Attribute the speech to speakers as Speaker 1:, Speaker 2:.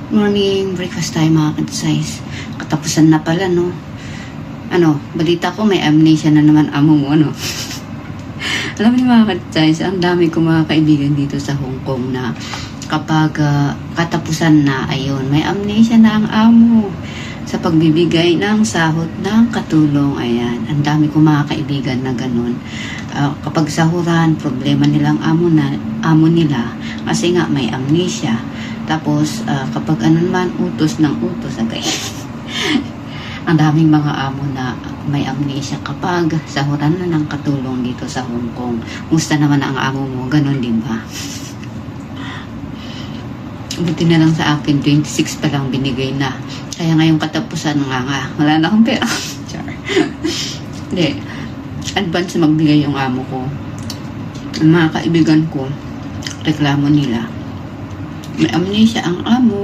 Speaker 1: Morning breakfast tayo mga ka-size. Katapusan na pala, no? Balita ko may amnesia na naman amo mo, ano? Alam niyo mga ka-size, ang dami ko mga kaibigan dito sa Hong Kong na kapag katapusan na, ayun, may amnesia na ang amo sa pagbibigay ng sahod ng katulong. Ayan, ang dami ko mga kaibigan na ganun. Kapag sahuran, problema nilang amo nila kasi nga may amnesia. Tapos kapag ano naman, utos ng utos agay. Ang daming mga amo na may amnesia kapag sahuran na ng katulong dito sa Hong Kong. Musta naman ang amo mo? Ganun din ba? Buti na lang sa akin, 26 pa lang binigay na. Kaya ngayong katapusan nga, wala na akong pera. Hindi. Advance magbigay yung amo ko. Ang mga kaibigan ko, reklamo nila. May amnesia ang amo.